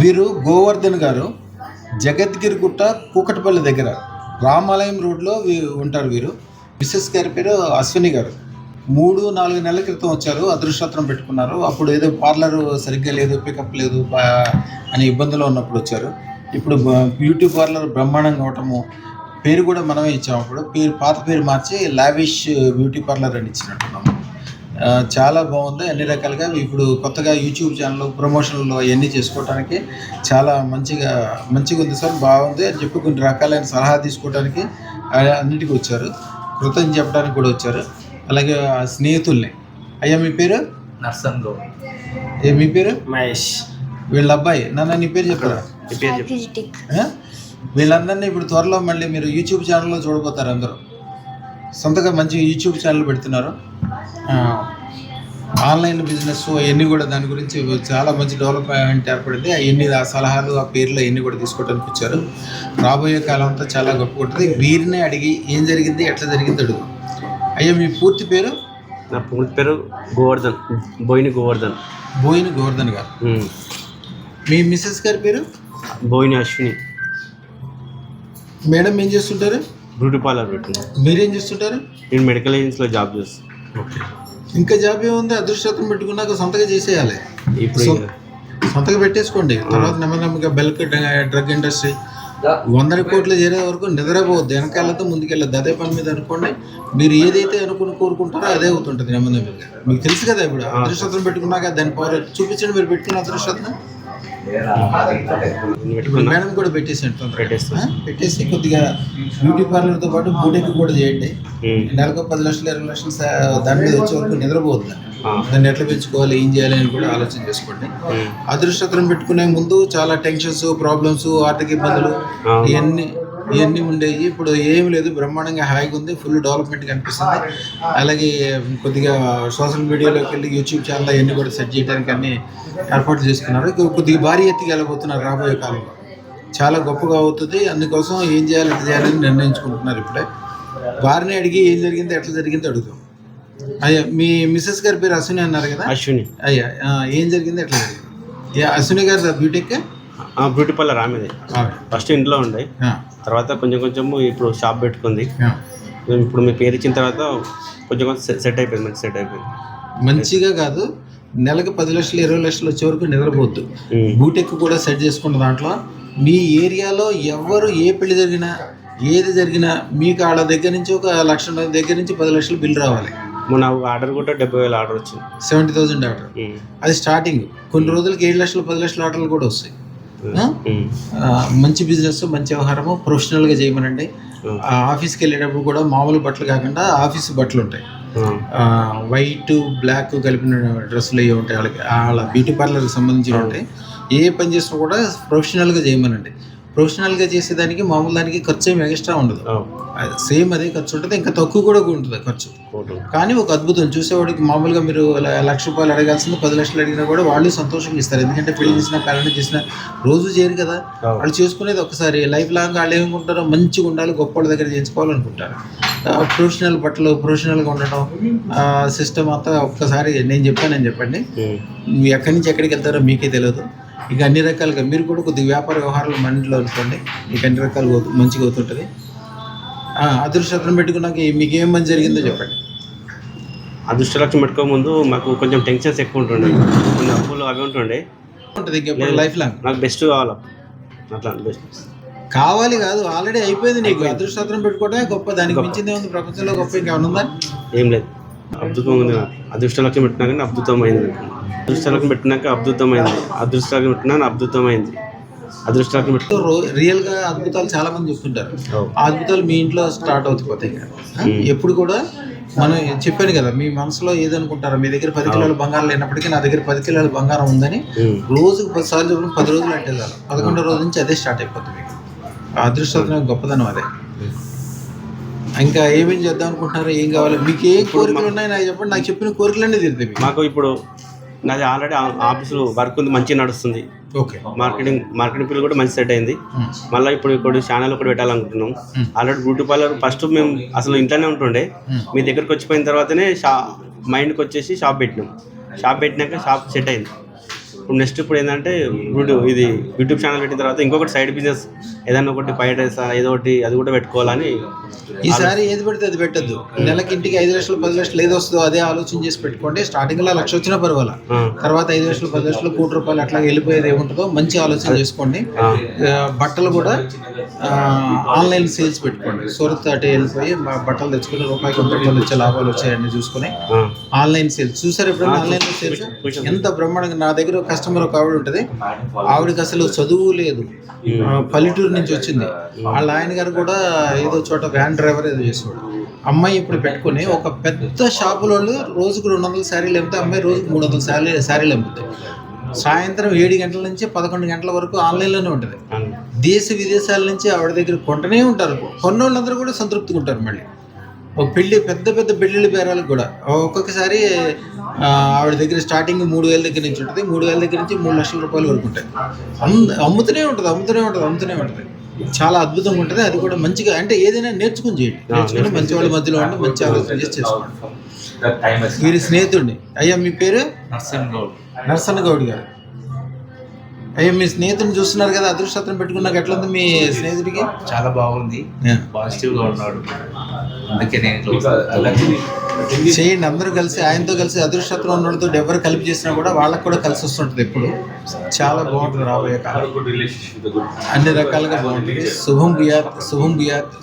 వీరు గోవర్ధన్ గారు జగద్గిరిగుట్ట కూకట్పల్లి దగ్గర రామాలయం రోడ్లో ఉంటారు. వీరు మిస్సెస్ గారి పేరు అశ్విని గారు. 3-4 నెలల క్రితం వచ్చారు. అదృష్టం పెట్టుకున్నారు. అప్పుడు ఏదో పార్లర్ సరిగ్గా లేదు, పికప్ లేదు అని ఇబ్బందులు ఉన్నప్పుడు వచ్చారు. ఇప్పుడు బ్యూటీ పార్లర్ బ్రహ్మాండంగా అవటము, పేరు కూడా మనమే ఇచ్చాము. అప్పుడు పాత పేరు మార్చి లావిష్ బ్యూటీ పార్లర్ అని ఇచ్చినట్టున్నాము. చాలా బాగుంది అన్ని రకాలుగా. ఇప్పుడు కొత్తగా యూట్యూబ్ ఛానల్ ప్రమోషన్లు అవన్నీ చేసుకోవడానికి చాలా మంచిగా ఉంది సార్, బాగుంది అని చెప్పి కొన్ని రకాలైన సలహా తీసుకోవడానికి అన్నిటికీ వచ్చారు. కృతజ్ఞత చెప్పడానికి కూడా వచ్చారు. అలాగే స్నేహితుల్ని. అయ్యా మీ పేరు? నర్సన్ గౌడ్. మీ పేరు? మహేష్. వీళ్ళ అబ్బాయి. నాన్న నీ పేరు చెప్పరా? వీళ్ళందరినీ ఇప్పుడు త్వరలో మళ్ళీ మీరు యూట్యూబ్ ఛానల్లో చూడబోతారు. అందరూ సొంతగా మంచి యూట్యూబ్ ఛానల్ పెడుతున్నారు. ఆన్లైన్ బిజినెస్ అవన్నీ కూడా దాని గురించి చాలా మంచి డెవలప్మెంట్ ఏర్పడింది. అవన్నీ ఆ సలహాలు ఆ పేర్లు అవన్నీ కూడా తీసుకోవడానికి వచ్చారు. రాబోయే కాలం అంతా చాలా గొప్ప ఉంటుంది. వీరినే అడిగి ఏం జరిగింది, ఎట్లా జరిగింది అడుగు. అయ్యా మీ పూర్తి పేరు? నా పూర్తి పేరు గోవర్ధన్, బోయిని గోవర్ధన్. బోయిని గోవర్ధన్ గారు. మీ మిస్సెస్ గారి పేరు? బోయిని అశ్విని. మేడం ఏం చేస్తుంటారు? బ్యూటీ పార్లర్ పెట్టుకున్నాను. మీరేం చేస్తుంటారు? నేను మెడికల్ ఏజెన్సీలో జాబ్ చేస్తాను. ఓకే. ఇంకా జాబ్ ఏముంది, అదృష్టం పెట్టుకున్నాక సొంతగా చేసేయాలి. ఇప్పుడు సొంతగా పెట్టేసుకోండి. తర్వాత నెమ్మదిగా బల్క్ డ్రగ్ ఇండస్ట్రీ 100 కోట్లు చేరే వరకు నిద్రపోవద్దు. వెనకాలతో ముందుకెళ్ళద్దు. అదే పని మీద అనుకోండి. మీరు ఏదైతే కోరుకుంటారో అదే అవుతుంటుంది నెమ్మదిగా. మీకు తెలుసు కదా, ఇప్పుడు అదృష్టం పెట్టుకున్నాక దాని పవర్ చూపించండి. మీరు పెట్టుకున్న అదృష్టం మేడం కూడా పెట్టేసి కొద్దిగా బ్యూటీ పార్లర్తో పాటు బూటెక్ కూడా చేయండి. నెలకు 10 లక్షలు 20 లక్షలు దాని మీద వచ్చే వరకు నిద్రపోవద్దు. దాన్ని ఎట్లా పెంచుకోవాలి, ఏం చేయాలి అని కూడా ఆలోచన చేసుకోండి. అదృష్టం పెట్టుకునే ముందు చాలా టెన్షన్స్, ప్రాబ్లమ్స్, ఆర్థిక ఇబ్బందులు ఇవన్నీ ఉండేవి. ఇప్పుడు ఏమి లేదు, బ్రహ్మాండంగా హాయిగా ఉంది. ఫుల్ డెవలప్మెంట్ కనిపిస్తుంది. అలాగే కొద్దిగా సోషల్ మీడియాలోకి వెళ్ళి యూట్యూబ్ ఛానల్ అవన్నీ కూడా సెట్ చేయడానికి అన్ని ఏర్పాట్లు చేసుకున్నారు. కొద్దిగా భారీ ఎత్తుకి వెళ్ళబోతున్నారు. రాబోయే కాలంలో చాలా గొప్పగా అవుతుంది. అందుకోసం ఏం చేయాలి, ఎట్లా చేయాలని నిర్ణయించుకుంటున్నారు. ఇప్పుడే వారిని అడిగి ఏం జరిగింది, ఎట్లా జరిగింది అడుగుతాం. అయ్యా మీ మిస్సెస్ గారి పేరు అశ్విని అన్నారు కదా? అశ్విని. అయ్యా ఏం జరిగింది, ఎట్లా జరిగింది? అశ్విని గారు బ్యూటీక్ బ్యూటీ పార్లర్ ఆమెది. ఫస్ట్ ఇంట్లో ఉండే, తర్వాత కొంచెం ఇప్పుడు షాప్ పెట్టుకుంది. ఇప్పుడు మీ పేరు ఇచ్చిన తర్వాత కొంచెం సెట్ అయిపోయింది. మంచి సెట్ అయిపోయింది. మంచిగా కాదు, నెలకు 10 లక్షలు 20 లక్షలు వచ్చే వరకు నిద్రపోవద్దు. బూటెక్ కూడా సెట్ చేసుకున్న దాంట్లో మీ ఏరియాలో ఎవరు ఏ పెళ్లి జరిగినా ఏది జరిగినా మీకు వాళ్ళ దగ్గర నుంచి 1 లక్ష దగ్గర నుంచి 10 లక్షలు బిల్ రావాలి. మొన్న ఆర్డర్ కూడా 70,000 ఆర్డర్ వచ్చింది. 70,000 ఆర్డర్. అది స్టార్టింగ్. కొన్ని రోజులకి 7 లక్షలు 10 లక్షల ఆర్డర్లు కూడా వస్తాయి. మంచి బిజినెస్, మంచి వ్యవహారము. ప్రొఫెషనల్గా చేయమనండి. ఆఫీస్కి వెళ్ళేటప్పుడు కూడా మామూలు బట్టలు కాకుండా ఆఫీస్ బట్టలు ఉంటాయి. వైట్ బ్లాక్ కలిపిన డ్రెస్సులు అవి ఉంటాయి. వాళ్ళ బ్యూటీ పార్లర్కి సంబంధించి ఉంటాయి. ఏ పని చేసినా కూడా ప్రొఫెషనల్గా చేయమనండి. ప్రొఫెషనల్గా చేసేదానికి మామూలు దానికి ఖర్చు ఏమి ఎక్స్ట్రా ఉండదు. సేమ్ అదే ఖర్చు ఉంటుంది, ఇంకా తక్కువ కూడా ఉంటుంది ఖర్చు. కానీ ఒక అద్భుతం. చూసేవాడికి మామూలుగా మీరు 1 లక్ష రూపాయలు అడగాల్సింది 10 లక్షలు అడిగినా కూడా వాళ్ళు సంతోషంగా ఇస్తారు. ఎందుకంటే పెళ్లి చేసినా పేరెంట్ చేసినా రోజు చేయరు కదా. వాళ్ళు చేసుకునేది ఒకసారి. లైఫ్ లాంగ్ వాళ్ళు ఏమనుకుంటారో మంచిగా ఉండాలి, గొప్ప వాళ్ళ దగ్గర చేయించుకోవాలనుకుంటారు. ప్రొఫెషనల్ బట్టలు, ప్రొఫెషనల్గా ఉండటం, సిస్టమ్ అంతా ఒక్కసారి నేను చెప్పండి. ఎక్కడి నుంచి ఎక్కడికి వెళ్తారో మీకే తెలియదు. ఇక అన్ని రకాలుగా మీరు కూడా కొద్దిగా వ్యాపార వ్యవహారాలు మనలో అనుకోండి. మీకు అన్ని రకాలు మంచిగా అవుతుంటుంది. అదృష్టం పెట్టుకున్నాక మీకు ఏం మంచి జరిగిందో చెప్పండి. అదృష్టలక్ష్యం పెట్టుకో ముందు మాకు కొంచెం టెన్షన్స్ ఎక్కువ ఉంటుండే, కొన్ని అప్పులు అవి ఉంటుండే. లైఫ్ లాంగ్ నాకు బెస్ట్ కావాలి. అట్లా బెస్ట్ కావాలి కాదు, ఆల్రెడీ అయిపోయింది. నీకు అదృష్టం పెట్టుకోవడమే గొప్ప. దానికి మించింది ఏముంది ప్రపంచంలో? గొప్ప ఇంకేమన్నా ఉందా? ఏం లేదు. అద్భుతంగా ఉంది. అదృష్టలక్ష్యం పెట్టినాక అద్భుతమైంది. అదృష్టలక్ష్యం పెట్టినాక అద్భుతమైంది. అదృష్టలక్ష్యం పెట్టినా అద్భుతమైంది. అదృష్టలక్ష్యం పెట్టు. రియల్గా అద్భుతాలు చాలా మంది చెప్తుంటారు. ఆ అద్భుతాలు మీ ఇంట్లో స్టార్ట్ అవుతాయి. ఎప్పుడు కూడా మనం చెప్పాను కదా, మీ మనసులో ఏదనుకుంటారో. మీ దగ్గర 10 కిలోల బంగారం లేనప్పటికీ నా దగ్గర 10 కిలోల బంగారం ఉందని రోజుకు 10 సార్లు చెప్పిన 10 రోజులు అంటే చాలు. 11వ రోజు నుంచి అదే స్టార్ట్ అయిపోతుంది. మీకు అదృష్టం గొప్పదనం అదే. ఇంకా ఏమేం చేద్దాం అనుకుంటున్నారో, ఏం కావాలి, మీకు ఏ కోరికలు ఉన్నాయి నాకు చెప్పండి. నాకు చెప్పిన కోరికలన్నీ తీరుతాయి. మాకు ఇప్పుడు నాది ఆల్రెడీ ఆఫీసులో వర్క్ ఉంది, మంచిగా నడుస్తుంది. ఓకే. మార్కెటింగ్ ఫీల్డ్ కూడా మంచి సెట్ అయింది. మళ్ళీ ఇప్పుడు ఛానల్ కూడా పెట్టాలనుకుంటున్నాం. ఆల్రెడీ బ్యూటీ పార్లర్ ఫస్ట్ మేము అసలు ఇంట్లోనే ఉంటుండే. మీ దగ్గరకు వచ్చిపోయిన తర్వాతనే మైండ్కి వచ్చేసి షాప్ పెట్టినాం. షాప్ పెట్టినాక షాప్ సెట్ అయింది. ఇప్పుడు నెక్స్ట్ ఇప్పుడు ఏంటంటే ఇది యూట్యూబ్ ఛానల్ పెట్టిన తర్వాత ఇంకొకటి సైడ్ బిజినెస్ ఏదైనా ఒకటి ఫ్రైడ్ రైస్ ఏదో ఒకటి అది కూడా పెట్టుకోవాలని. ఈసారి ఏది పెడితే అది పెట్టద్దు. నెలకి ఇంటికి 5 లక్షలు 10 లక్షలు ఏది వస్తుందో అదే ఆలోచన చేసి పెట్టుకోండి. స్టార్టింగ్లో 1 లక్ష వచ్చినా పర్వాలా, తర్వాత 5 లక్షలు 10 లక్షలు ₹1,00,00,000 అట్లా వెళ్ళిపోయేది ఏముంటుందో మంచి ఆలోచన చేసుకోండి. బట్టలు కూడా ఆన్లైన్ సేల్స్ పెట్టుకోండి. సూరత్ అటే వెళ్ళిపోయి బట్టలు తెచ్చుకుని ₹1,00,000 వచ్చే లాభాలు వచ్చాయని చూసుకుని ఆన్లైన్ సేల్స్ చూసారు ఎప్పుడైనా? ఆన్లైన్ సేల్స్ ఎంత బ్రహ్మాండంగా. నా దగ్గర ఒక కస్టమర్ ఒక ఆవిడ ఉంటుంది, ఆవిడకి అసలు చదువు లేదు, పల్లెటూరు నుంచి వచ్చింది. వాళ్ళ ఆయన గారు కూడా ఏదో చోట వ్యాన్ డ్రైవర్ ఏదో చేసేవాడు. అమ్మాయి ఇప్పుడు పెట్టుకుని ఒక పెద్ద షాపుల వాళ్ళు రోజుకు 200 శారీలు అమ్మితే అమ్మాయి రోజుకు 300 శారీలు అమ్ముతాయి. సాయంత్రం 7 గంటల నుంచి 11 గంటల వరకు ఆన్లైన్లోనే ఉంటుంది. దేశ విదేశాల నుంచి ఆవిడ దగ్గర కొంటనే ఉంటారు. కొన్నోళ్ళందరూ కూడా సంతృప్తిగా ఉంటారు. మళ్ళీ ఒక పెద్ద పెద్ద పెళ్ళిళ్ళ బేరాలకు కూడా ఒక్కొక్కసారి ఆవిడ దగ్గర స్టార్టింగ్ 3,000 దగ్గర నుంచి ఉంటుంది. 3,000 దగ్గర నుంచి ₹3,00,000 వరకు ఉంటాయి. అమ్ముతూనే ఉంటుంది. చాలా అద్భుతంగా ఉంటుంది. అది కూడా మంచిగా, అంటే ఏదైనా నేర్చుకుని చేయండి. నేర్చుకుని మంచి వాళ్ళ మధ్యలో ఉండి మంచి ఆలోచన చేసి చేసుకోండి. వీరి స్నేహితుడిని. అయ్యా మీ పేరు? నర్సన్ గౌడ్ గారు. అయ్యా మీ స్నేహితుడిని చూస్తున్నారు కదా, అదృష్టం పెట్టుకున్నాక ఎట్లా ఉంది మీ స్నేహితుడికి? చాలా బాగుంది, పాజిటివ్గా ఉన్నాడు. అందుకే నేను చేయండి. అందరూ కలిసి ఆయనతో కలిసి అదృష్టం ఉన్నతో ఎవరు కలిపి చేసినా కూడా వాళ్ళకు కూడా కలిసి వస్తుంటుంది. ఎప్పుడు చాలా బాగుంటుంది. రాబోయే కాలం అన్ని రకాలుగా బాగుంటుంది. శుభం బియాత్.